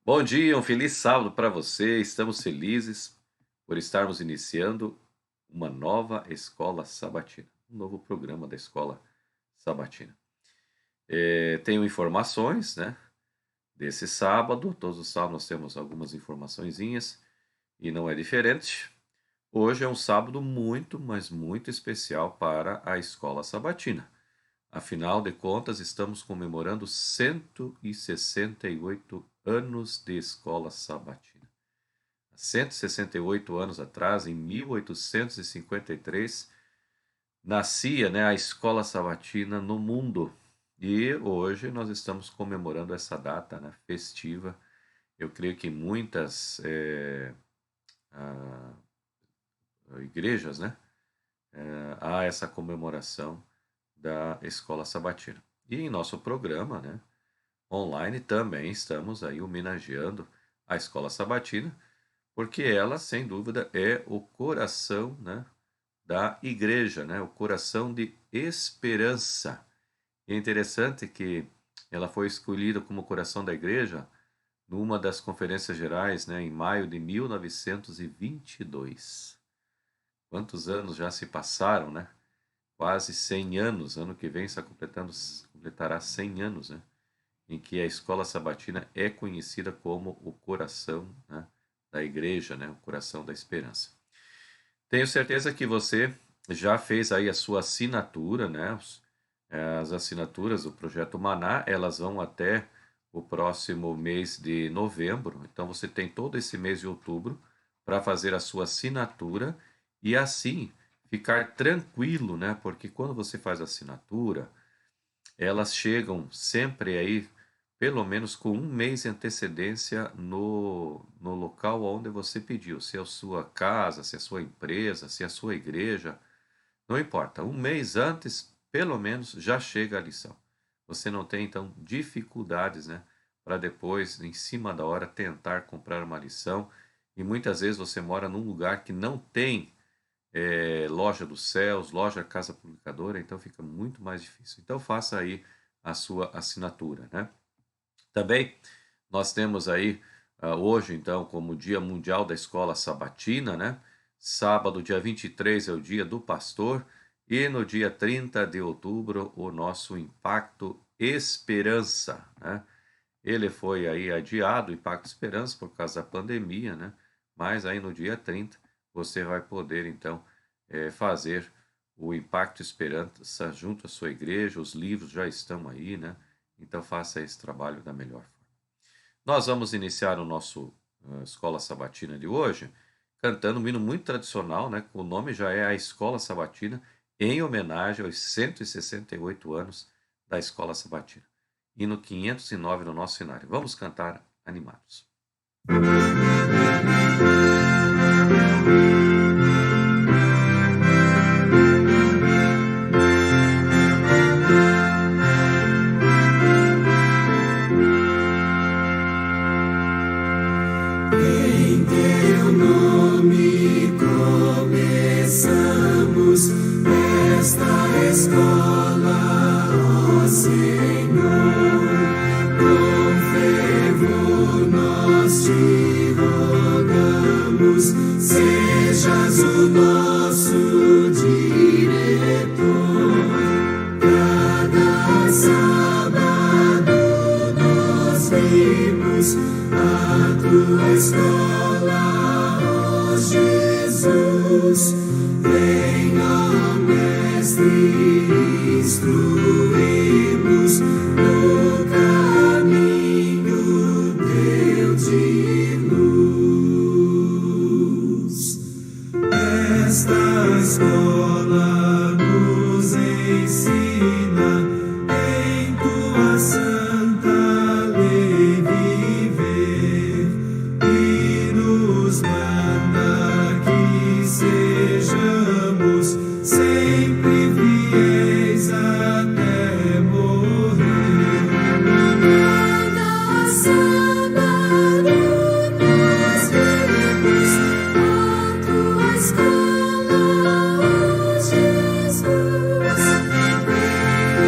Bom dia, um feliz sábado para você. Estamos felizes por estarmos iniciando uma nova escola sabatina, um novo programa da escola sabatina. Tenho informações, né, desse sábado. Todos os sábados nós temos algumas informaçõezinhas e não é diferente. Hoje é um sábado muito, mas muito especial para a escola sabatina. Afinal de contas, estamos comemorando 168 anos de escola sabatina. Há 168 anos atrás, em 1853, nascia, né, a escola sabatina no mundo. E hoje nós estamos comemorando essa data, né, festiva. Eu creio que em muitas ah, igrejas, né, há essa comemoração da escola sabatina. E em nosso programa, né, online também estamos aí homenageando a escola sabatina, porque ela, sem dúvida, é o coração, né, da igreja, né, o coração de esperança. E é interessante que ela foi escolhida como coração da igreja numa das conferências gerais, né, em maio de 1922. Quantos anos já se passaram, né? Quase 100 anos. Ano que vem está completará 100 anos, né, em que a escola sabatina é conhecida como o coração, né, da igreja, né, o coração da esperança. Tenho certeza que você já fez aí a sua assinatura, né? As assinaturas do Projeto Maná, elas vão até o próximo mês de novembro. Então você tem todo esse mês de outubro para fazer a sua assinatura e assim ficar tranquilo, né? Porque quando você faz a assinatura, elas chegam sempre aí, pelo menos com um mês de antecedência no local onde você pediu. Se é a sua casa, se é a sua empresa, se é a sua igreja, não importa. Um mês antes, pelo menos, já chega a lição. Você não tem, então, dificuldades, né, para depois, em cima da hora, tentar comprar uma lição. E muitas vezes você mora num lugar que não tem loja dos céus, loja casa publicadora, então fica muito mais difícil. Então faça aí a sua assinatura, né? Também nós temos aí hoje, então, como Dia Mundial da Escola Sabatina, né? Sábado, dia 23 é o Dia do Pastor e no dia 30 de outubro o nosso Impacto Esperança, né? Ele foi aí adiado, o Impacto Esperança, por causa da pandemia, né? Mas aí no dia 30 você vai poder, então, fazer o Impacto Esperança junto à sua igreja. Os livros já estão aí, né? Então faça esse trabalho da melhor forma. Nós vamos iniciar o nosso Escola Sabatina de hoje cantando um hino muito tradicional, né? O nome já é a Escola Sabatina, em homenagem aos 168 anos da Escola Sabatina. Hino 509 no nosso cenário. Vamos cantar animados. Em teu nome começamos esta escola, ó Senhor. Com fervor nós te rogamos, sejas o nosso diretor. Cada sábado nós vimos a tua escola, ó Jesus. Vem, ó Mestre, instruir-nos no caminho teu de luz. Esta escola nos ensina em tua santa lei viver e nos manda que sejamos sempre fiéis até morrer. Cada sábado nós vemos a tua escola, ó Jesus. Vem, ó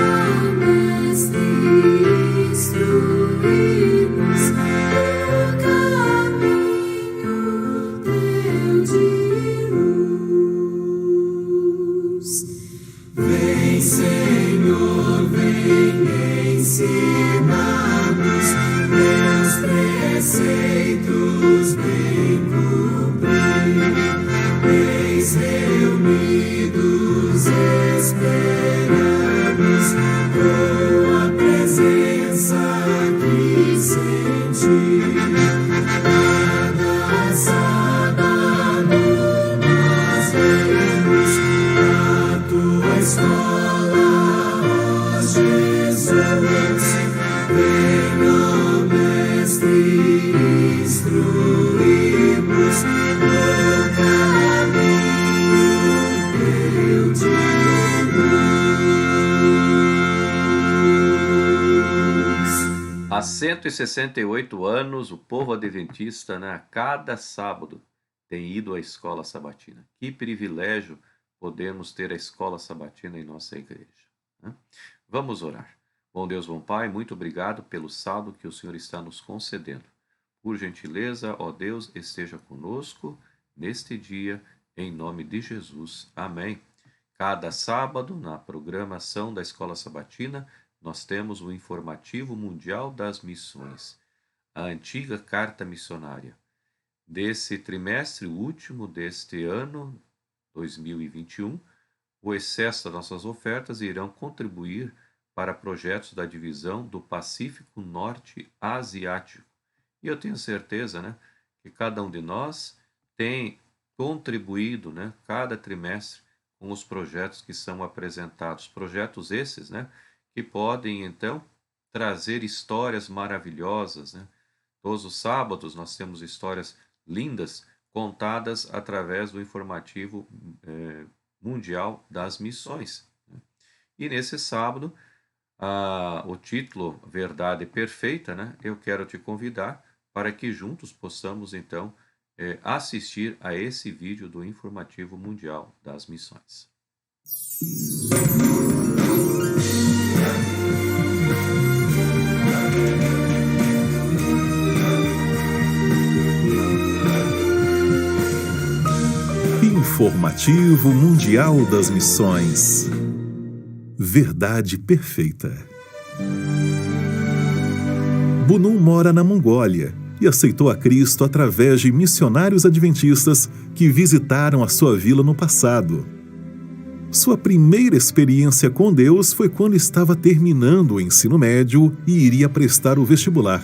Mestre, instruir-nos no ensinamos, teus preceitos bem cumprir. Eis reunidos esperamos, tua presença aqui sentir. Cada sábado nós vemos a tua escola, ó Jesus. Venha, Mestre, instruir-nos no caminho teu de luz. Há 168 anos, o povo adventista, né, a cada sábado, tem ido à escola sabatina. Que privilégio podemos ter a escola sabatina em nossa igreja, né? Vamos orar. Bom Deus, bom Pai, muito obrigado pelo sábado que o Senhor está nos concedendo. Por gentileza, ó Deus, esteja conosco neste dia, em nome de Jesus. Amém. Cada sábado, na programação da Escola Sabatina, nós temos o Informativo Mundial das Missões, a antiga carta missionária. Desse trimestre, o último deste ano, 2021, o excesso das nossas ofertas irão contribuir para projetos da divisão do Pacífico Norte Asiático. E eu tenho certeza, né, que cada um de nós tem contribuído, né, cada trimestre com os projetos que são apresentados. Projetos esses, né, que podem, então, trazer histórias maravilhosas, né? Todos os sábados nós temos histórias lindas contadas através do Informativo Mundial das Missões, né? E nesse sábado, o título Verdade Perfeita, né? Eu quero te convidar para que juntos possamos, então, assistir a esse vídeo do Informativo Mundial das Missões. Informativo Mundial das Missões. Verdade Perfeita. Bunun mora na Mongólia e aceitou a Cristo através de missionários adventistas que visitaram a sua vila no passado. Sua primeira experiência com Deus foi quando estava terminando o ensino médio e iria prestar o vestibular.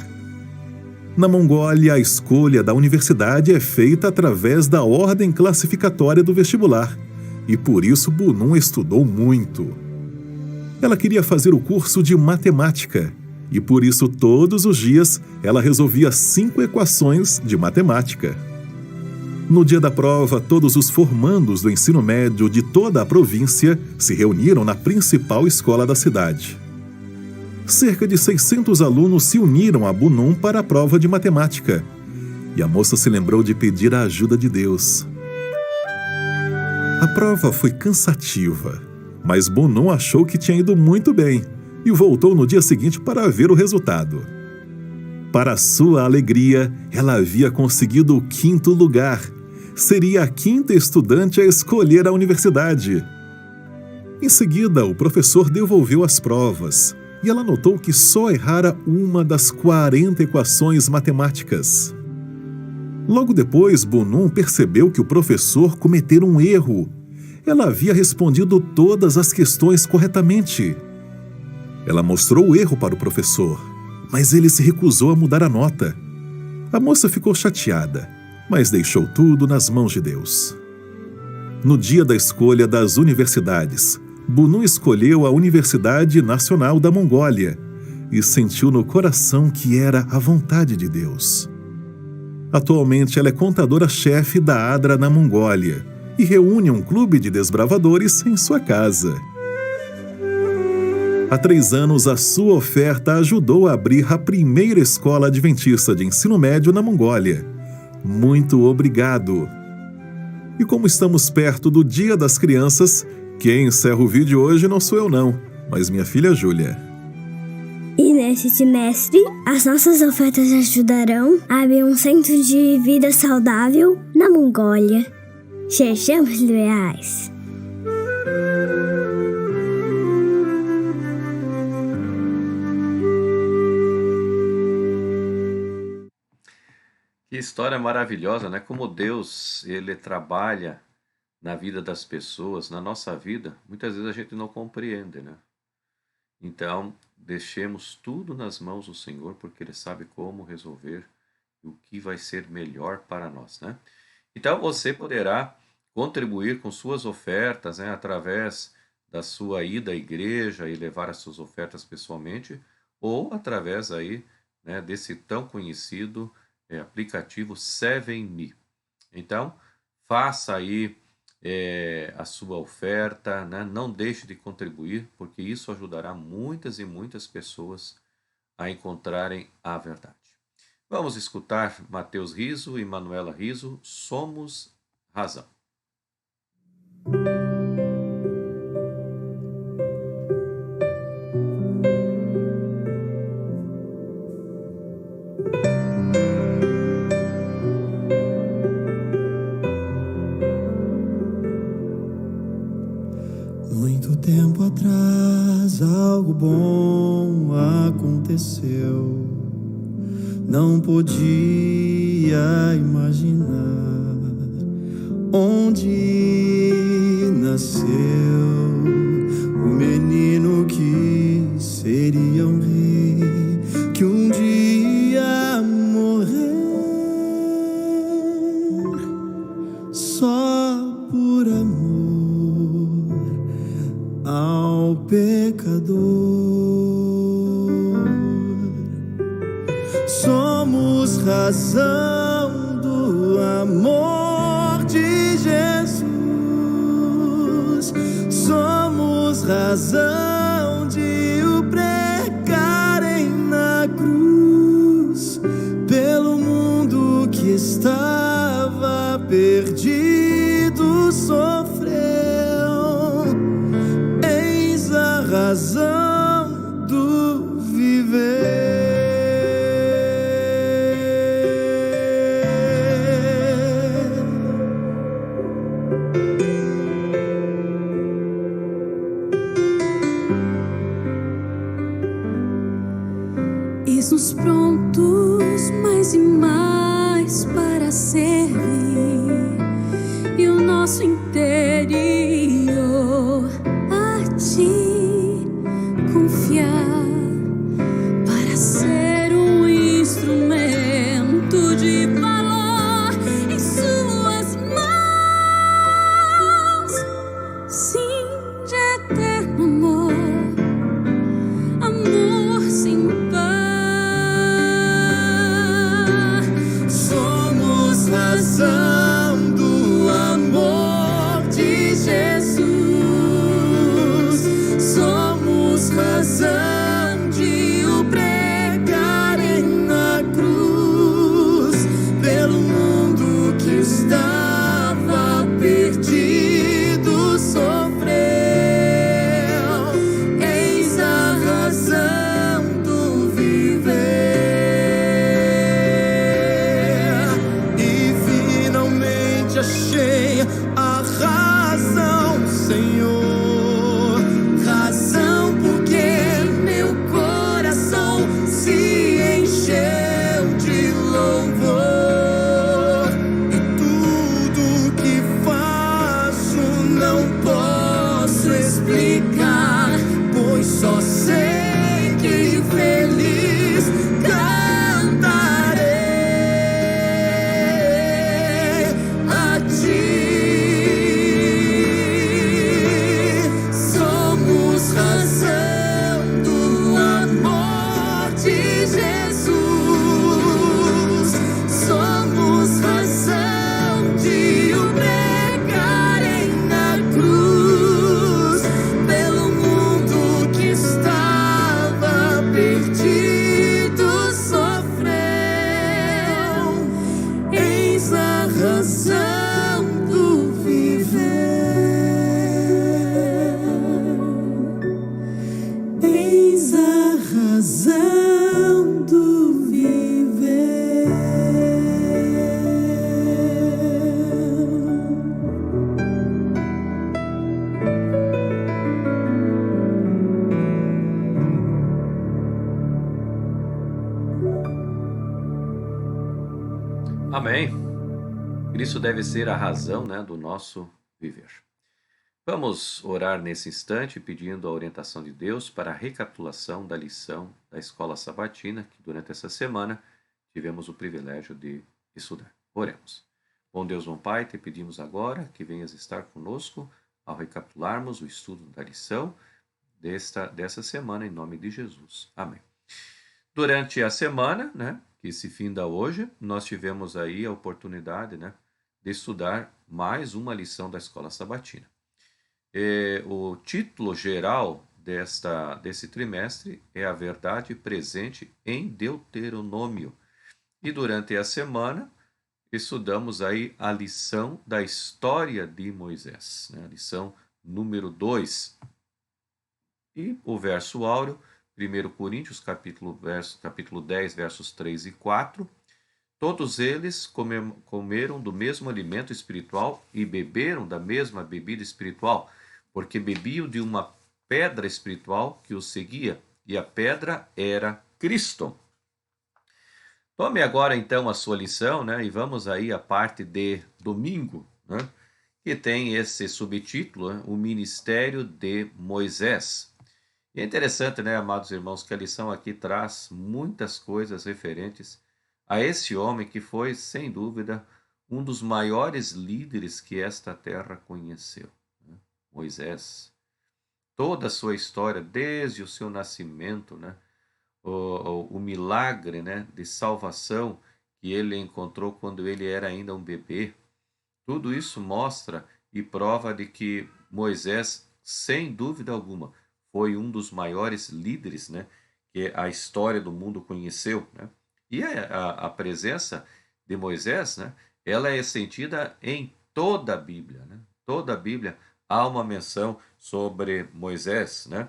Na Mongólia, a escolha da universidade é feita através da ordem classificatória do vestibular, e por isso Bunun estudou muito. Ela queria fazer o curso de matemática, e por isso todos os dias ela resolvia 5 equações de matemática. No dia da prova, todos os formandos do ensino médio de toda a província se reuniram na principal escola da cidade. Cerca de 600 alunos se uniram a Bunun para a prova de matemática, e a moça se lembrou de pedir a ajuda de Deus. A prova foi cansativa, mas Bunun achou que tinha ido muito bem e voltou no dia seguinte para ver o resultado. Para sua alegria, ela havia conseguido o 5º lugar. Seria a 5ª estudante a escolher a universidade. Em seguida, o professor devolveu as provas e ela notou que só errara uma das 40 equações matemáticas. Logo depois, Bunun percebeu que o professor cometera um erro. Ela havia respondido todas as questões corretamente. Ela mostrou o erro para o professor, mas ele se recusou a mudar a nota. A moça ficou chateada, mas deixou tudo nas mãos de Deus. No dia da escolha das universidades, Bunun escolheu a Universidade Nacional da Mongólia e sentiu no coração que era a vontade de Deus. Atualmente ela é contadora-chefe da ADRA na Mongólia e reúne um clube de desbravadores em sua casa. Há 3 anos, a sua oferta ajudou a abrir a primeira escola adventista de ensino médio na Mongólia. Muito obrigado! E como estamos perto do Dia das Crianças, quem encerra o vídeo hoje não sou eu não, mas minha filha Júlia. E nesse semestre, as nossas ofertas ajudarão a abrir um centro de vida saudável na Mongólia. Sejamos leais! Que história maravilhosa, né? Como Deus, ele trabalha na vida das pessoas, na nossa vida, muitas vezes a gente não compreende, né? Então, deixemos tudo nas mãos do Senhor, porque Ele sabe como resolver e o que vai ser melhor para nós, né? Então, você poderá contribuir com suas ofertas, né, através da sua ida à igreja e levar as suas ofertas pessoalmente, ou através aí, né, desse tão conhecido aplicativo SevenMe. Então, faça aí a sua oferta, né? Não deixe de contribuir, porque isso ajudará muitas e muitas pessoas a encontrarem a verdade. Vamos escutar Mateus Riso e Manuela Riso, Somos Razão. Muito tempo atrás algo bom aconteceu. Não podia imaginar onde nasceu o menino que seria um rei, que um dia morrer só por amor ao pecador. Somos razão do amor de Jesus. Somos razão de o pregarem na cruz, pelo mundo que estava perdido sofreu. Eis a razão do viver. Eis-nos prontos mais e mais para servir, e o nosso interior a ti confiar, para ser um instrumento de valor em suas mãos. Sim, de eterno amor, amor sem par. Somos razão do amor de Jesus. Somos razão de o pregarem na cruz, pelo mundo que estava perdido sofreu. Eis a razão do viver. E finalmente achei a razão, Senhor. Razão porque meu coração se encheu de louvor. E tudo que faço não posso explicar, pois só sei que feliz cantarei a ti. Somos razão do amor de Jesus. Somos razão de o pregarem na cruz, pelo mundo que estava perdido sofreu. Eis a razão do viver. Eis a razão do viver. Amém. Cristo deve ser a razão, né, do nosso viver. Vamos orar nesse instante pedindo a orientação de Deus para a recapitulação da lição da escola sabatina que durante essa semana tivemos o privilégio de estudar. Oremos. Bom Deus, bom Pai, te pedimos agora que venhas estar conosco ao recapitularmos o estudo da lição dessa semana em nome de Jesus. Amém. Durante a semana, né, que se finda hoje, nós tivemos aí a oportunidade, né, de estudar mais uma lição da escola sabatina. O título geral desse trimestre é a verdade presente em Deuteronômio. E durante a semana estudamos aí a lição da história de Moisés, né? A lição número 2. E o verso áureo, 1 Coríntios, capítulo 10, versos 3 e 4. Todos eles comeram do mesmo alimento espiritual e beberam da mesma bebida espiritual, porque bebiam de uma pedra espiritual que os seguia, e a pedra era Cristo. Tome agora então a sua lição, né, e vamos aí à parte de domingo, né, que tem esse subtítulo, né, o ministério de Moisés. E é interessante, né, amados irmãos, que a lição aqui traz muitas coisas referentes a esse homem que foi, sem dúvida, um dos maiores líderes que esta terra conheceu. Moisés, toda a sua história, desde o seu nascimento, né, o milagre, né, de salvação que ele encontrou quando ele era ainda um bebê, tudo isso mostra e prova de que Moisés, sem dúvida alguma, foi um dos maiores líderes, né, que a história do mundo conheceu, né? E a presença de Moisés, né, ela é sentida em toda a Bíblia, né? Toda a Bíblia há uma menção sobre Moisés, né?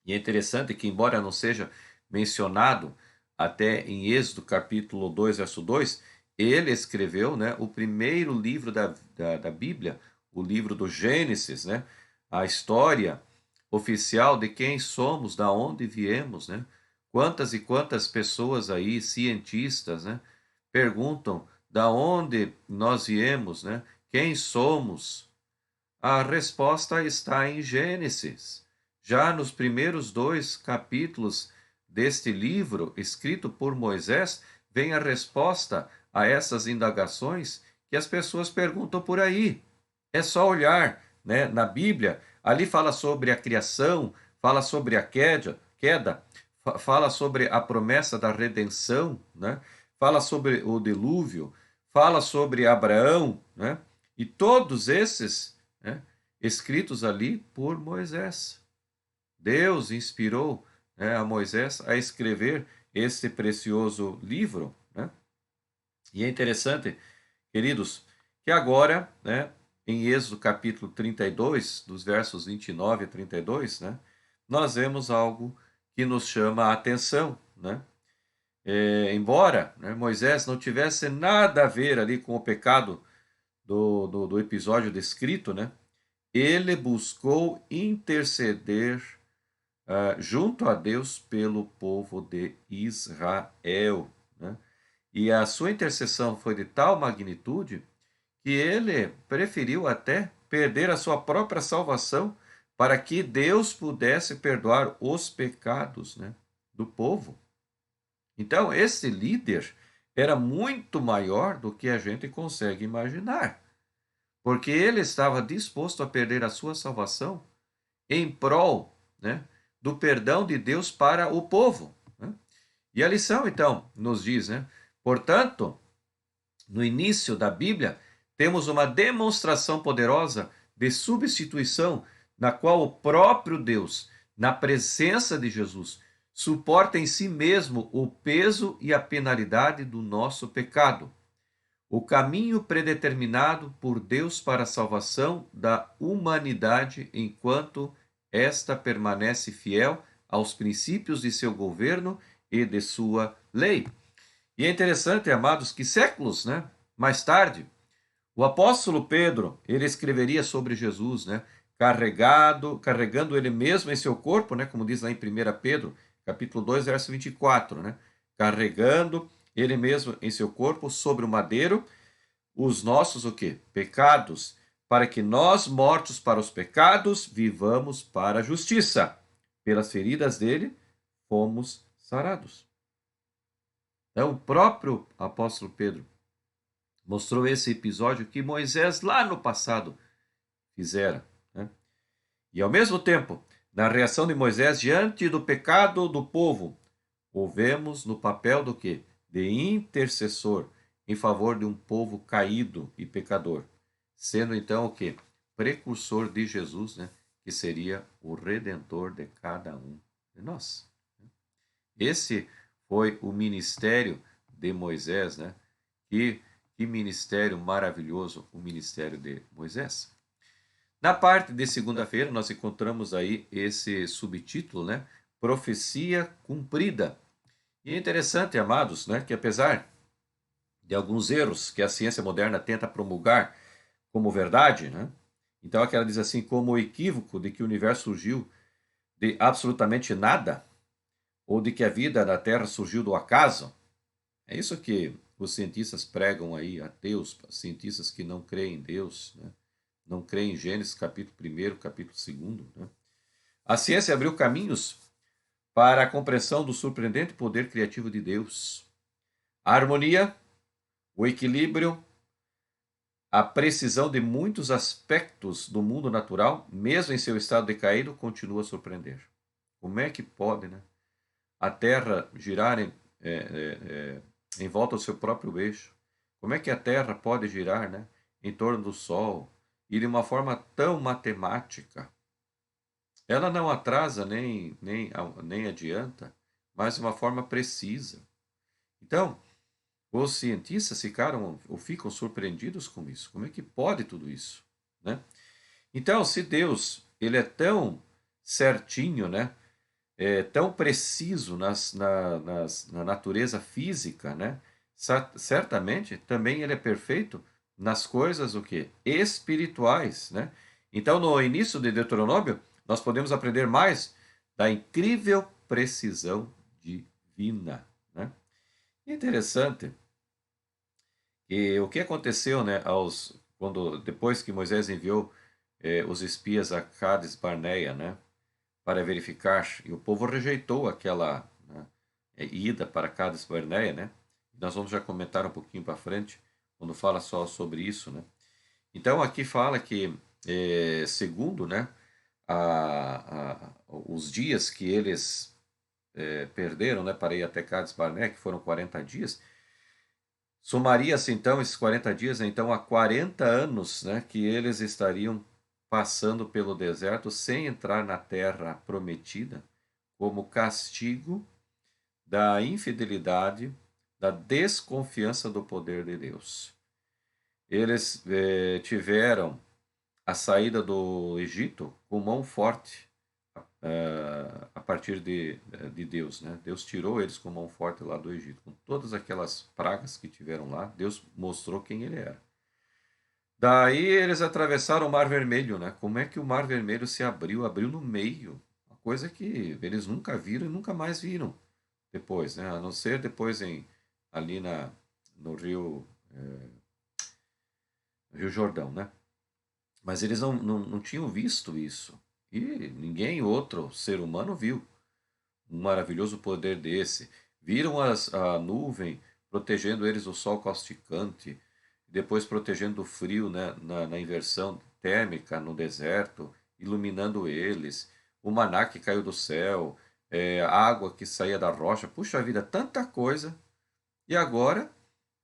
E é interessante que, embora não seja mencionado até em Êxodo capítulo 2, verso 2, ele escreveu, né, o primeiro livro da Bíblia, o livro do Gênesis, né? A história oficial de quem somos, da onde viemos, né? Quantas e quantas pessoas aí, cientistas, né, perguntam da onde nós viemos, né? Quem somos? A resposta está em Gênesis. Já nos primeiros 2 capítulos deste livro, escrito por Moisés, vem a resposta a essas indagações que as pessoas perguntam por aí. É só olhar, né, na Bíblia, ali fala sobre a criação, fala sobre a queda, fala sobre a promessa da redenção, né? Fala sobre o dilúvio, fala sobre Abraão, né? E todos esses, né, escritos ali por Moisés. Deus inspirou, né, a Moisés a escrever esse precioso livro, né? E é interessante, queridos, que agora, né, em Êxodo capítulo 32, dos versos 29 a 32, né, nós vemos algo que nos chama a atenção, né? Embora, né, Moisés não tivesse nada a ver ali com o pecado do episódio descrito, né, ele buscou interceder junto a Deus pelo povo de Israel, né? E a sua intercessão foi de tal magnitude que ele preferiu até perder a sua própria salvação para que Deus pudesse perdoar os pecados, né, do povo. Então, esse líder era muito maior do que a gente consegue imaginar, porque ele estava disposto a perder a sua salvação em prol, né, do perdão de Deus para o povo, né? E a lição, então, nos diz, né, portanto, no início da Bíblia, temos uma demonstração poderosa de substituição, na qual o próprio Deus, na presença de Jesus, suporta em si mesmo o peso e a penalidade do nosso pecado. O caminho predeterminado por Deus para a salvação da humanidade enquanto esta permanece fiel aos princípios de seu governo e de sua lei. E é interessante, amados, que séculos, né, mais tarde, o apóstolo Pedro, ele escreveria sobre Jesus, né, carregando ele mesmo em seu corpo, né, como diz lá em 1 Pedro, capítulo 2, verso 24, né, carregando ele mesmo em seu corpo, sobre o madeiro, os nossos o quê? Pecados, para que nós, mortos para os pecados, vivamos para a justiça. Pelas feridas dele, fomos sarados. Então, o próprio apóstolo Pedro mostrou esse episódio que Moisés lá no passado fizera, né? E ao mesmo tempo, na reação de Moisés diante do pecado do povo, o vemos no papel do quê? De intercessor em favor de um povo caído e pecador, sendo então o quê? Precursor de Jesus, né? Que seria o redentor de cada um de nós. Esse foi o ministério de Moisés, né? Que ministério maravilhoso, o ministério de Moisés. Na parte de segunda-feira, nós encontramos aí esse subtítulo, né? Profecia cumprida. E é interessante, amados, né? Que apesar de alguns erros que a ciência moderna tenta promulgar como verdade, né? Então, aquela diz assim, como o equívoco de que o universo surgiu de absolutamente nada, ou de que a vida na Terra surgiu do acaso. É isso que os cientistas pregam aí, ateus, cientistas que não creem em Deus, né? Não creem em Gênesis capítulo 1, capítulo 2. Né? A ciência abriu caminhos para a compreensão do surpreendente poder criativo de Deus. A harmonia, o equilíbrio, a precisão de muitos aspectos do mundo natural, mesmo em seu estado decaído, continua a surpreender. Como é que pode, né? A Terra girar em volta do seu próprio eixo? Como é que a Terra pode girar, né, em torno do Sol e de uma forma tão matemática? Ela não atrasa nem adianta, mas de uma forma precisa. Então, os cientistas ficam surpreendidos com isso. Como é que pode tudo isso, né? Então, se Deus ele é tão certinho, né, tão preciso na natureza física, né? Certamente também ele é perfeito nas coisas o quê? Espirituais, né? Então, no início de Deuteronômio, nós podemos aprender mais da incrível precisão divina, né? Interessante que o que aconteceu, né, depois que Moisés enviou os espias a Cades Barneia, né, para verificar, e o povo rejeitou aquela, né, ida para Cades Barneia, né? Nós vamos já comentar um pouquinho para frente, quando fala só sobre isso, né? Então aqui fala que, segundo, né, os dias que eles perderam, né, para ir até Cades Barneia, que foram 40 dias, somaria-se então esses 40 dias então a 40 anos, né, que eles estariam passando pelo deserto sem entrar na terra prometida, como castigo da infidelidade, da desconfiança do poder de Deus. Eles tiveram a saída do Egito com mão forte a partir de Deus, né? Deus tirou eles com mão forte lá do Egito. Com todas aquelas pragas que tiveram lá, Deus mostrou quem ele era. Daí eles atravessaram o Mar Vermelho, né? Como é que o Mar Vermelho se abriu? Abriu no meio. Uma coisa que eles nunca viram e nunca mais viram depois, né? A não ser depois ali no Rio Jordão, né? Mas eles não tinham visto isso. E ninguém outro ser humano viu um maravilhoso poder desse. Viram a nuvem protegendo eles do sol causticante, depois protegendo do frio, né, na inversão térmica no deserto, iluminando eles, o maná que caiu do céu, a água que saía da rocha, puxa vida, tanta coisa. E agora,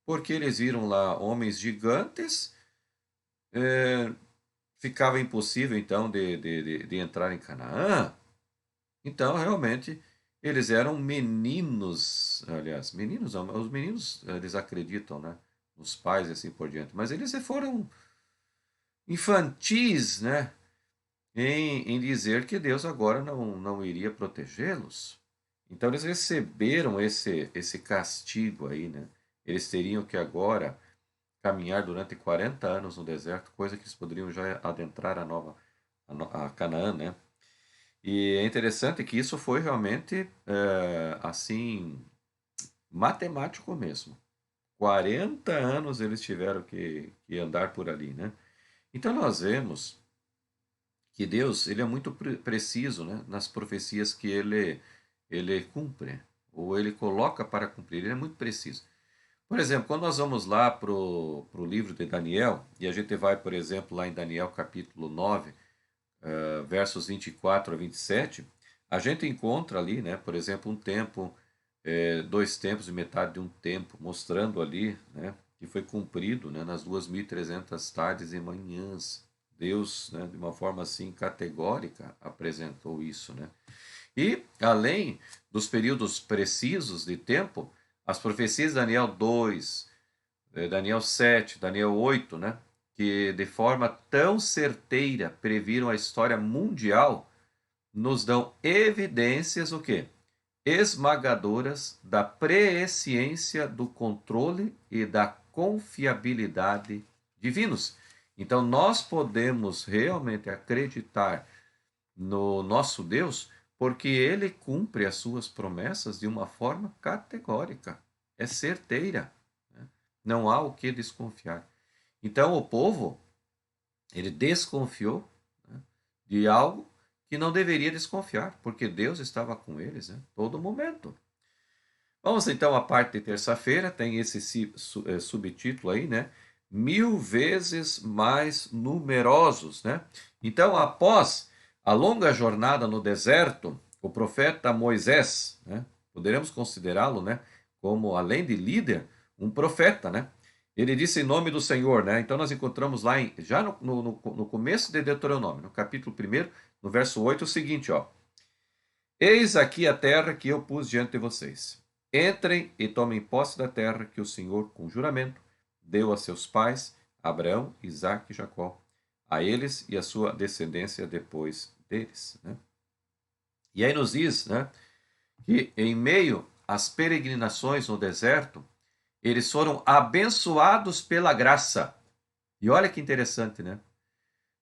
porque eles viram lá homens gigantes, ficava impossível então de entrar em Canaã. Então, realmente, eles eram meninos, aliás, meninos, os meninos eles acreditam, né? Os pais e assim por diante, mas eles foram infantis, né, em dizer que Deus agora não iria protegê-los. Então eles receberam esse castigo aí, né? Eles teriam que agora caminhar durante 40 anos no deserto, coisa que eles poderiam já adentrar a Canaã, né? E é interessante que isso foi realmente assim matemático mesmo. 40 anos eles tiveram que andar por ali, né? Então nós vemos que Deus, ele é muito preciso, né, nas profecias que ele cumpre, ou ele coloca para cumprir, ele é muito preciso. Por exemplo, quando nós vamos lá para o livro de Daniel, e a gente vai, por exemplo, lá em Daniel capítulo 9, versos 24 a 27, a gente encontra ali, né, por exemplo, um tempo, 2 tempos e metade de um tempo, mostrando ali, né, que foi cumprido, né, nas 2.300 tardes e manhãs. Deus, né, de uma forma assim categórica, apresentou isso, né? E, além dos períodos precisos de tempo, as profecias de Daniel 2, Daniel 7, Daniel 8, né, que de forma tão certeira previram a história mundial, nos dão evidências o quê? Esmagadoras da presciência do controle e da confiabilidade divinos. Então, nós podemos realmente acreditar no nosso Deus porque ele cumpre as suas promessas de uma forma categórica, é certeira, né? Não há o que desconfiar. Então, o povo, ele desconfiou, né, de algo que não deveria desconfiar, porque Deus estava com eles, né, todo momento. Vamos então à parte de terça-feira, tem esse subtítulo aí, né? 1000 vezes mais numerosos, né? Então, após a longa jornada no deserto, o profeta Moisés, né? Poderemos considerá-lo, né, como, além de líder, um profeta, né? Ele disse em nome do Senhor, né? Então nós encontramos lá, já no começo de Deuteronômio, no capítulo 1, no verso 8, o seguinte, ó. Eis aqui a terra que eu pus diante de vocês. Entrem e tomem posse da terra que o Senhor, com juramento, deu a seus pais, Abraão, Isaque e Jacó, a eles e a sua descendência depois deles, né? E aí nos diz, né, que em meio às peregrinações no deserto, eles foram abençoados pela graça. E olha que interessante, né?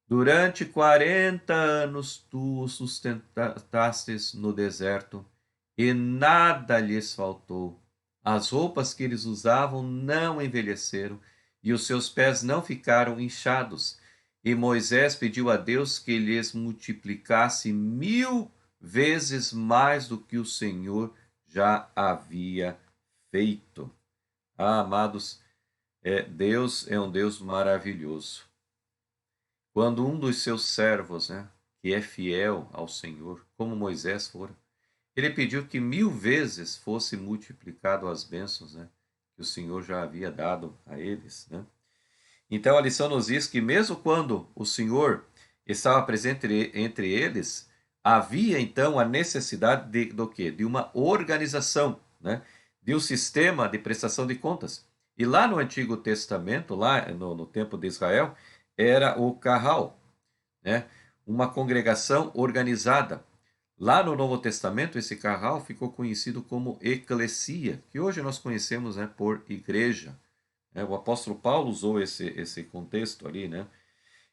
Durante 40 anos tu os sustentastes no deserto e nada lhes faltou. As roupas que eles usavam não envelheceram e os seus pés não ficaram inchados. E Moisés pediu a Deus que lhes multiplicasse 1000 vezes mais do que o Senhor já havia feito. Ah, amados, Deus é um Deus maravilhoso. Quando um dos seus servos, né, que é fiel ao Senhor, como Moisés fora, ele pediu que 1000 vezes fosse multiplicado as bênçãos, né, que o Senhor já havia dado a eles, né? Então a lição nos diz que mesmo quando o Senhor estava presente entre eles, havia então a necessidade do quê? De uma organização, né, de um sistema de prestação de contas. E lá no Antigo Testamento, lá no tempo de Israel, era o Carral, né, uma congregação organizada. Lá no Novo Testamento, esse Carral ficou conhecido como eclesia, que hoje nós conhecemos, né, por igreja. O apóstolo Paulo usou esse contexto ali, né?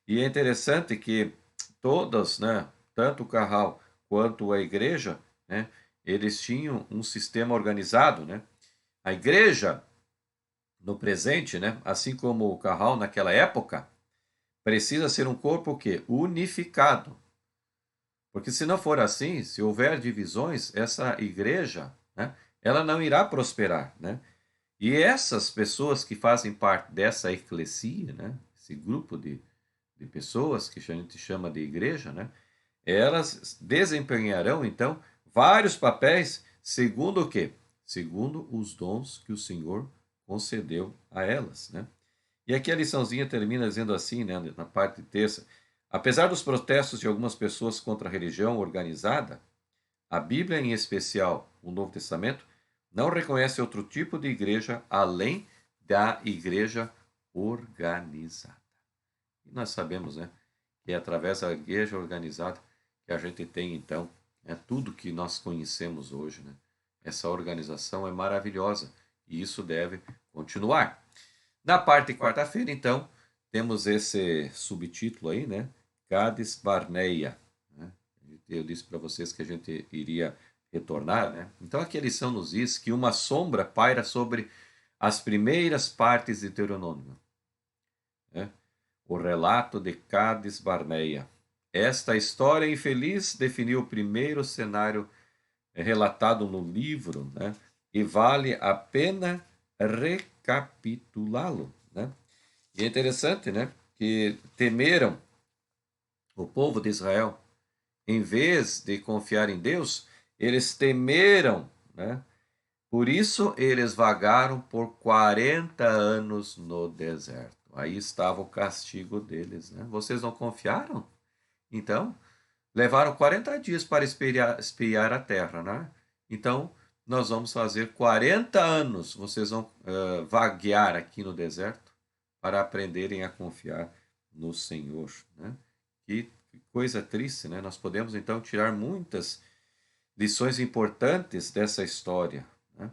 E é interessante que todas, né, tanto o Carral quanto a igreja, né, eles tinham um sistema organizado, né? A igreja, no presente, né, assim como o Carral naquela época, precisa ser um corpo o quê? Unificado. Porque se não for assim, se houver divisões, essa igreja, né, ela não irá prosperar, né? E essas pessoas que fazem parte dessa eclesia, né, esse grupo de pessoas que a gente chama de igreja, né, elas desempenharão, então, vários papéis segundo o quê? Segundo os dons que o Senhor concedeu a elas, né? E aqui a liçãozinha termina dizendo assim, né, na parte de terça, apesar dos protestos de algumas pessoas contra a religião organizada, a Bíblia, em especial o Novo Testamento, não reconhece outro tipo de igreja além da igreja organizada. E nós sabemos, né, que é através da igreja organizada que a gente tem, então, tudo que nós conhecemos hoje, né? Essa organização é maravilhosa e isso deve continuar. Na parte de quarta-feira, então, temos esse subtítulo aí, né? Cades Barneia, né? Eu disse para vocês que a gente iria retornar, né? Então aqui a lição nos diz que uma sombra paira sobre as primeiras partes de Deuteronômio, né? O relato de Cades Barneia. Esta história infeliz definiu o primeiro cenário relatado no livro, né? E vale a pena recapitulá-lo, né? E é interessante, né, que temeram o povo de Israel, em vez de confiar em Deus, eles temeram, né? Por isso eles vagaram por 40 anos no deserto. Aí estava o castigo deles, né? Vocês não confiaram? Então, levaram 40 dias para espiar a terra, né? Então, nós vamos fazer 40 anos. Vocês vão vaguear aqui no deserto para aprenderem a confiar no Senhor, né? Que coisa triste, né? Nós podemos, então, tirar muitas lições importantes dessa história, né?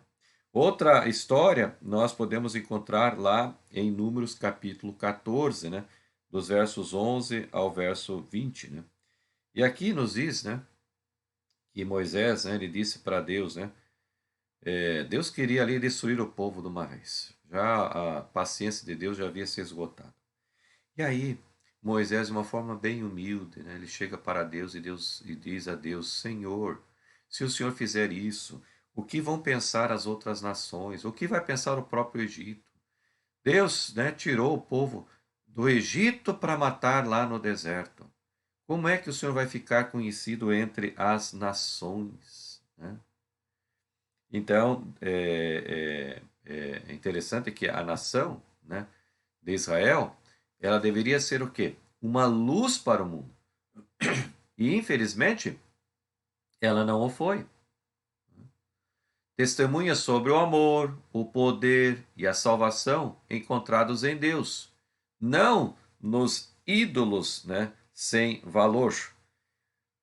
Outra história nós podemos encontrar lá em Números capítulo 14, né? Dos versos 11 ao verso 20, né? E aqui nos diz, né, que Moisés, né, ele disse para Deus, né, Deus queria ali destruir o povo de uma vez. Já a paciência de Deus já havia se esgotado. E aí, Moisés, de uma forma bem humilde, né, ele chega para Deus e diz a Deus: Senhor, se o Senhor fizer isso, o que vão pensar as outras nações? O que vai pensar o próprio Egito? Deus, né, tirou o povo do Egito para matar lá no deserto. Como é que o Senhor vai ficar conhecido entre as nações, né? Então, é interessante que a nação, né, de Israel, ela deveria ser o quê? Uma luz para o mundo. E, infelizmente, ela não o foi. Testemunha sobre o amor, o poder e a salvação encontrados em Deus, não nos ídolos, né, sem valor.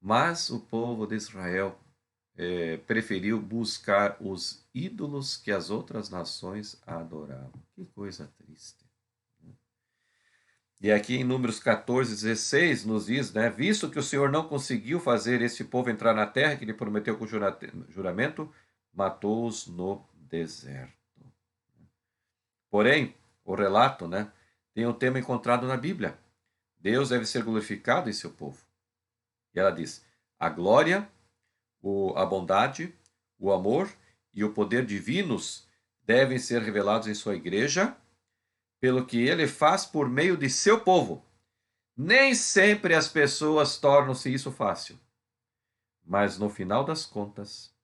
Mas o povo de Israel preferiu buscar os ídolos que as outras nações adoravam. Que coisa triste. E aqui em Números 14, 16 nos diz, né, visto que o Senhor não conseguiu fazer esse povo entrar na terra que lhe prometeu com juramento, matou-os no deserto. Porém, o relato, né, tem um tema encontrado na Bíblia. Deus deve ser glorificado em seu povo. E ela diz: a glória, a bondade, o amor e o poder divinos devem ser revelados em sua igreja, pelo que ele faz por meio de seu povo. Nem sempre as pessoas tornam-se isso fácil, mas no final das contas,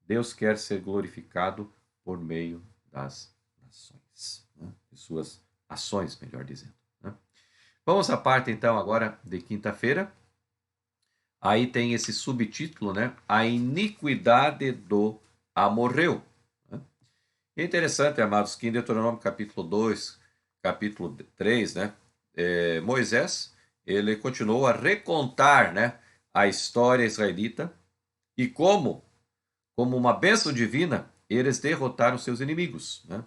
Deus quer ser glorificado por meio das nações, né? De suas ações, melhor dizendo, né? Vamos à parte, então, agora de quinta-feira. Aí tem esse subtítulo, né? A iniquidade do amorreu. Né? É interessante, amados, que em Deuteronômio capítulo 2, capítulo 3, né? Moisés, ele continuou a recontar, né, a história israelita e como uma bênção divina, eles derrotaram seus inimigos, né?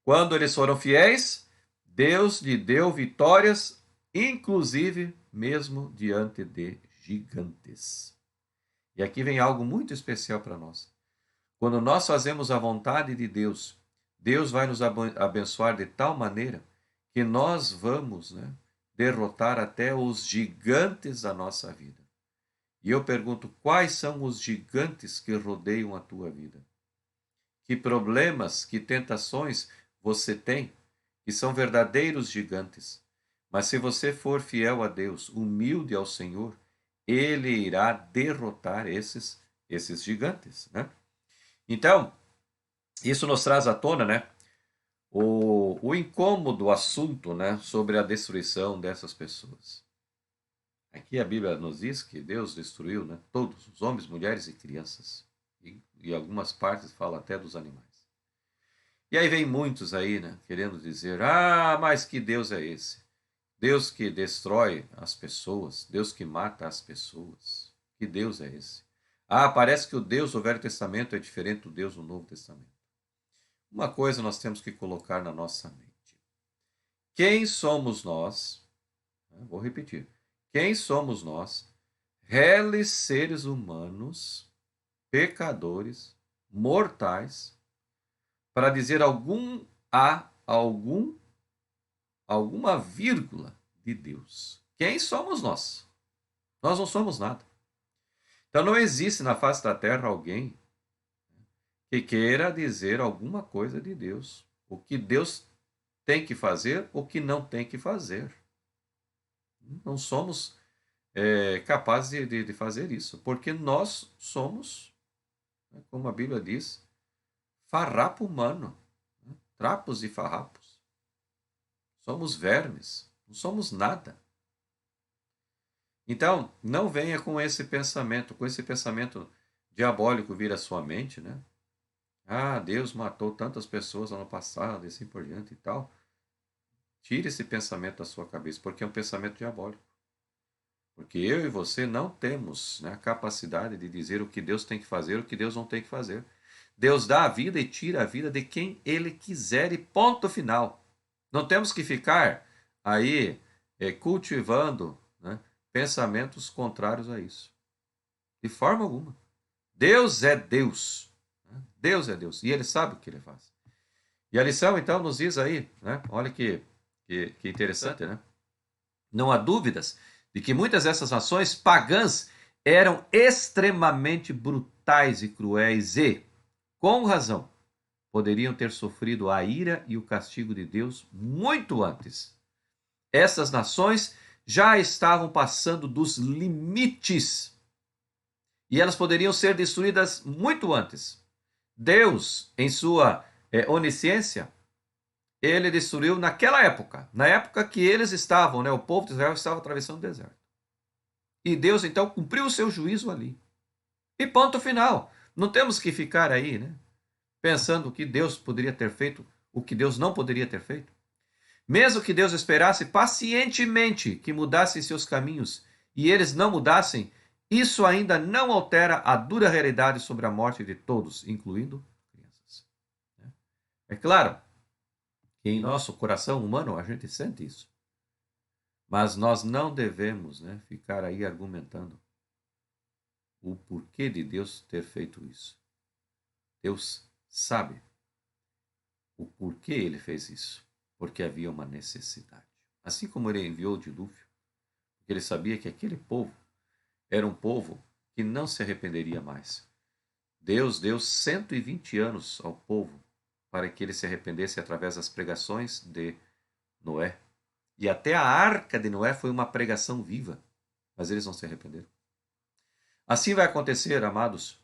Quando eles foram fiéis, Deus lhe deu vitórias, inclusive mesmo diante de gigantes. E aqui vem algo muito especial para nós. Quando nós fazemos a vontade de Deus, Deus vai nos abençoar de tal maneira que nós vamos, né, derrotar até os gigantes da nossa vida. E eu pergunto, quais são os gigantes que rodeiam a tua vida? Que problemas, que tentações você tem, que são verdadeiros gigantes. Mas se você for fiel a Deus, humilde ao Senhor, Ele irá derrotar esses gigantes, né? Então, isso nos traz à tona, né, o incômodo assunto, né, sobre a destruição dessas pessoas. Aqui a Bíblia nos diz que Deus destruiu, né, todos os homens, mulheres e crianças. E algumas partes falam até dos animais. E aí vem muitos aí, né, querendo dizer: ah, mas que Deus é esse? Deus que destrói as pessoas, Deus que mata as pessoas. Que Deus é esse? Ah, parece que o Deus do Velho Testamento é diferente do Deus do Novo Testamento. Uma coisa nós temos que colocar na nossa mente. Quem somos nós? Vou repetir. Quem somos nós, reles seres humanos, pecadores, mortais, para dizer alguma vírgula de Deus. Quem somos nós? Nós não somos nada. Então não existe na face da terra alguém que queira dizer alguma coisa de Deus. O que Deus tem que fazer, o que não tem que fazer. Não somos capazes de fazer isso, porque nós somos, como a Bíblia diz, farrapo humano, trapos e farrapos. Somos vermes, não somos nada. Então, não venha com esse pensamento diabólico vir à sua mente, né? Ah, Deus matou tantas pessoas ano passado, e assim por diante e tal. Tire esse pensamento da sua cabeça, porque é um pensamento diabólico. Porque eu e você não temos, né, a capacidade de dizer o que Deus tem que fazer, o que Deus não tem que fazer. Deus dá a vida e tira a vida de quem Ele quiser e ponto final. Não temos que ficar aí cultivando, né, pensamentos contrários a isso. De forma alguma. Deus é Deus. Né? Deus é Deus. E Ele sabe o que Ele faz. E a lição, então, nos diz aí, né? Olha que interessante, né? Não há dúvidas de que muitas dessas nações pagãs eram extremamente brutais e cruéis e, com razão, poderiam ter sofrido a ira e o castigo de Deus muito antes. Essas nações já estavam passando dos limites e elas poderiam ser destruídas muito antes. Deus, em sua onisciência, Ele destruiu naquela época, na época que eles estavam, né, o povo de Israel estava atravessando o deserto. E Deus, então, cumpriu o seu juízo ali. E ponto final. Não temos que ficar aí, né, pensando o que Deus poderia ter feito, o que Deus não poderia ter feito. Mesmo que Deus esperasse pacientemente que mudassem seus caminhos e eles não mudassem, isso ainda não altera a dura realidade sobre a morte de todos, incluindo crianças. É claro que em nosso coração humano a gente sente isso. Mas nós não devemos, né, ficar aí argumentando o porquê de Deus ter feito isso. Deus sabe o porquê Ele fez isso. Porque havia uma necessidade. Assim como Ele enviou o dilúvio, porque Ele sabia que aquele povo era um povo que não se arrependeria mais. Deus deu 120 anos ao povo para que ele se arrependesse através das pregações de Noé. E até a arca de Noé foi uma pregação viva, mas eles não se arrependeram. Assim vai acontecer, amados,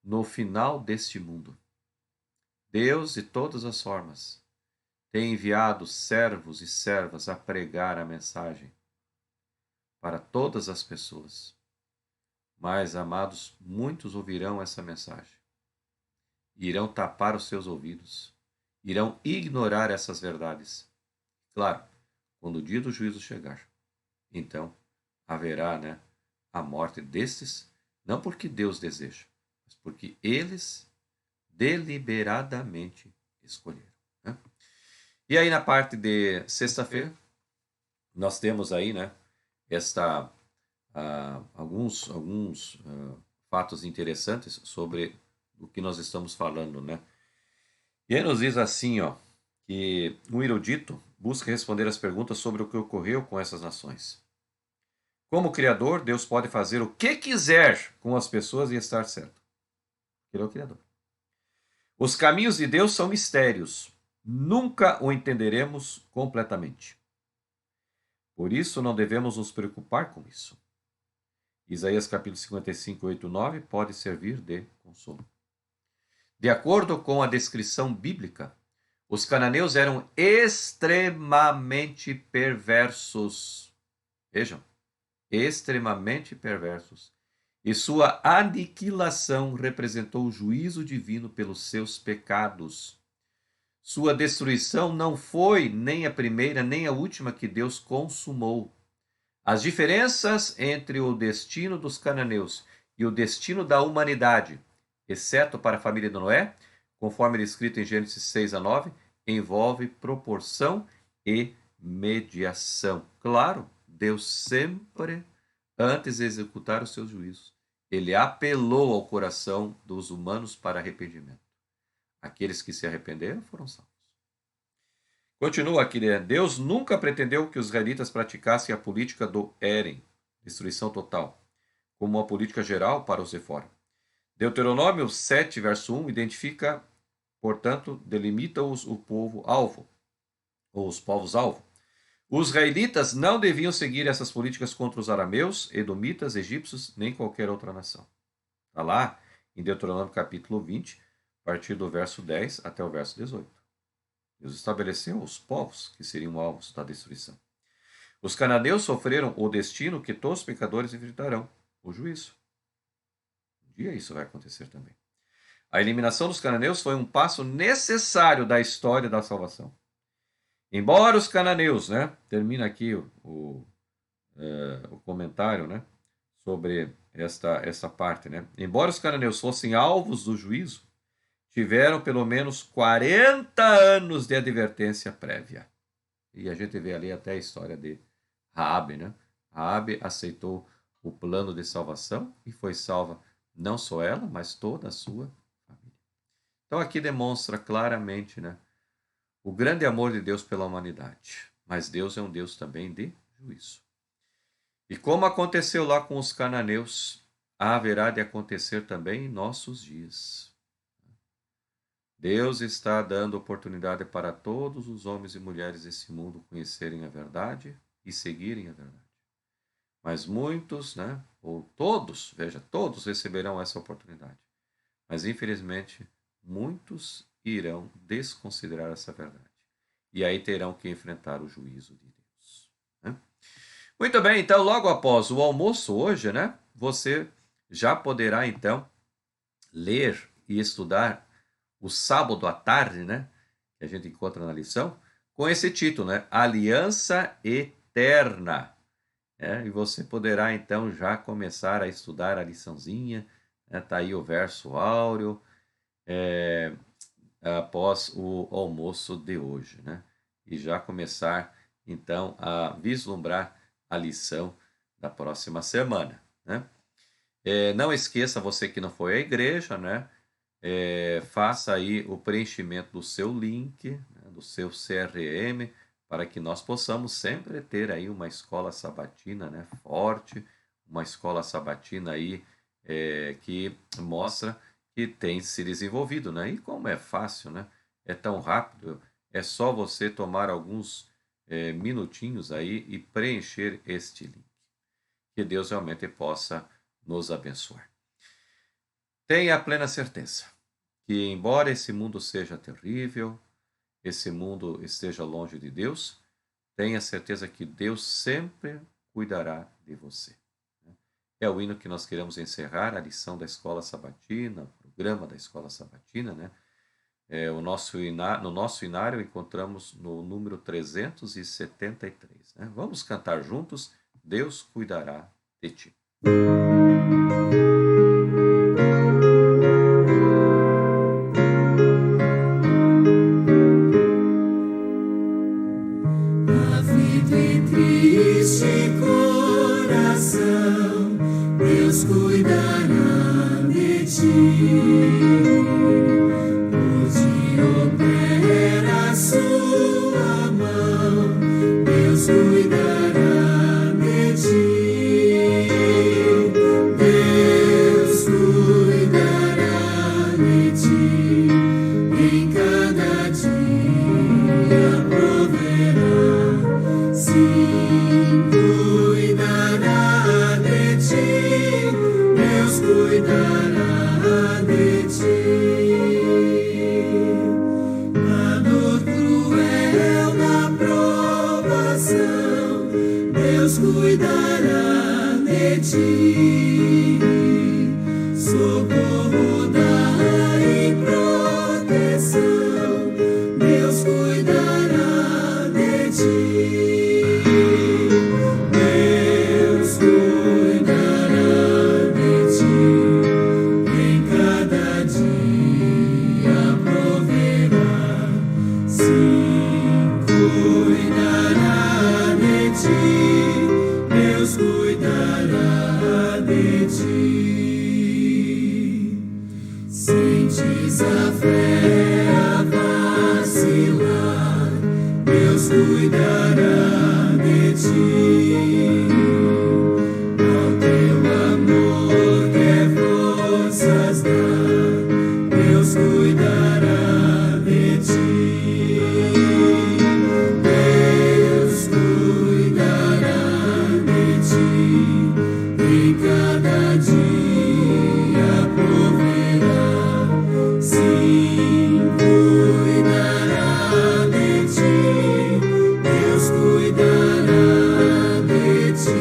no final deste mundo. Deus, de todas as formas, tem enviado servos e servas a pregar a mensagem para todas as pessoas. Mas, amados, muitos ouvirão essa mensagem. Irão tapar os seus ouvidos, irão ignorar essas verdades. Claro, quando o dia do juízo chegar, então haverá, né, a morte destes, não porque Deus deseja, mas porque eles deliberadamente escolheram. Né? E aí na parte de sexta-feira, nós temos aí, né, alguns fatos interessantes sobre o que nós estamos falando, né? E aí nos diz assim, ó, que um erudito busca responder as perguntas sobre o que ocorreu com essas nações. Como Criador, Deus pode fazer o que quiser com as pessoas e estar certo. Ele é o Criador. Os caminhos de Deus são mistérios. Nunca o entenderemos completamente. Por isso, não devemos nos preocupar com isso. Isaías capítulo 55, 8, 9 pode servir de consolo. De acordo com a descrição bíblica, os cananeus eram extremamente perversos. Vejam, extremamente perversos. E sua aniquilação representou o juízo divino pelos seus pecados. Sua destruição não foi nem a primeira nem a última que Deus consumou. As diferenças entre o destino dos cananeus e o destino da humanidade, exceto para a família de Noé, conforme descrito em Gênesis 6 a 9, envolve proporção e mediação. Claro, Deus sempre, antes de executar os seus juízos, Ele apelou ao coração dos humanos para arrependimento. Aqueles que se arrependeram foram salvos. Continua aqui, né? Deus nunca pretendeu que os israelitas praticassem a política do Éden, destruição total, como uma política geral para os de fora. Deuteronômio 7, verso 1, identifica, portanto, delimita-os o povo-alvo, ou os povos-alvo. Os israelitas não deviam seguir essas políticas contra os arameus, edomitas, egípcios, nem qualquer outra nação. Está lá em Deuteronômio capítulo 20, a partir do verso 10 até o verso 18. Deus estabeleceu os povos que seriam alvos da destruição. Os cananeus sofreram o destino que todos os pecadores enfrentarão, o juízo. Um dia isso vai acontecer também. A eliminação dos cananeus foi um passo necessário da história da salvação. Embora os cananeus, termina aqui o comentário, sobre esta parte, Embora os cananeus fossem alvos do juízo, tiveram pelo menos 40 anos de advertência prévia. E a gente vê ali até a história de Raabe, Raabe aceitou o plano de salvação e foi salva não só ela, mas toda a sua família. Então aqui demonstra claramente, o grande amor de Deus pela humanidade. Mas Deus é um Deus também de juízo. E como aconteceu lá com os cananeus, haverá de acontecer também em nossos dias. Deus está dando oportunidade para todos os homens e mulheres desse mundo conhecerem a verdade e seguirem a verdade. Mas muitos, ou todos, todos receberão essa oportunidade. Mas infelizmente, muitos irão desconsiderar essa verdade. E aí terão que enfrentar o juízo de Deus. Muito bem, então logo após o almoço hoje, você já poderá então ler e estudar o sábado à tarde, que a gente encontra na lição, com esse título, Aliança Eterna. E você poderá então já começar a estudar a liçãozinha, tá aí o verso áureo, após o almoço de hoje, e já começar então a vislumbrar a lição da próxima semana, não esqueça, você que não foi à igreja, faça aí o preenchimento do seu link, do seu CRM, para que nós possamos sempre ter aí uma escola sabatina, forte, uma escola sabatina aí que mostra que tem se desenvolvido, E como é fácil, É tão rápido, é só você tomar alguns minutinhos aí e preencher este link. Que Deus realmente possa nos abençoar. Tenha a plena certeza que, embora esse mundo seja terrível, esse mundo esteja longe de Deus, tenha certeza que Deus sempre cuidará de você. É o hino que nós queremos encerrar, a lição da Escola Sabatina, o programa da Escola Sabatina, no nosso inário encontramos no número 373. Vamos cantar juntos, Deus cuidará de ti. Deus cuidará de ti, onde opera a sua mão, Deus cuidará de ti. fé a vacilar, Deus cuidará de ti. Ao teu amor quer forças dar, Deus cuidará de ti. Deus cuidará de ti. Em cada dia proverá. Sim, cuidará de ti. Deus cuidará de ti.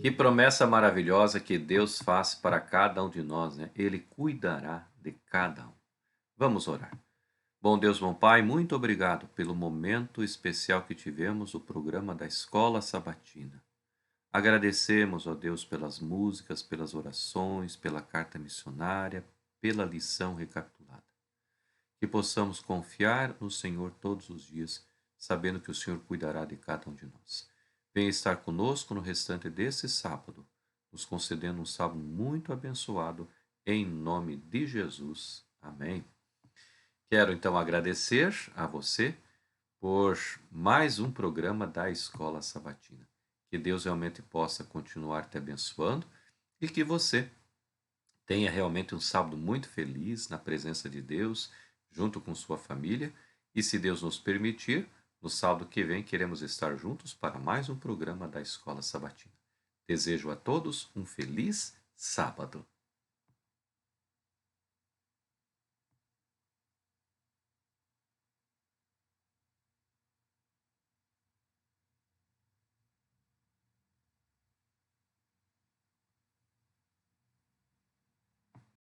Que promessa maravilhosa que Deus faz para cada um de nós, né? Ele cuidará de cada um. Vamos orar. Bom Deus, bom Pai, muito obrigado pelo momento especial que tivemos, o programa da Escola Sabatina. Agradecemos, ó Deus, pelas músicas, pelas orações, pela carta missionária, pela lição recapitulada. Que possamos confiar no Senhor todos os dias, sabendo que o Senhor cuidará de cada um de nós. Venha estar conosco no restante desse sábado, nos concedendo um sábado muito abençoado, em nome de Jesus. Amém. Quero então agradecer a você por mais um programa da Escola Sabatina. Que Deus realmente possa continuar te abençoando e que você tenha realmente um sábado muito feliz na presença de Deus, junto com sua família. E se Deus nos permitir, no sábado que vem queremos estar juntos para mais um programa da Escola Sabatina. Desejo a todos um feliz sábado.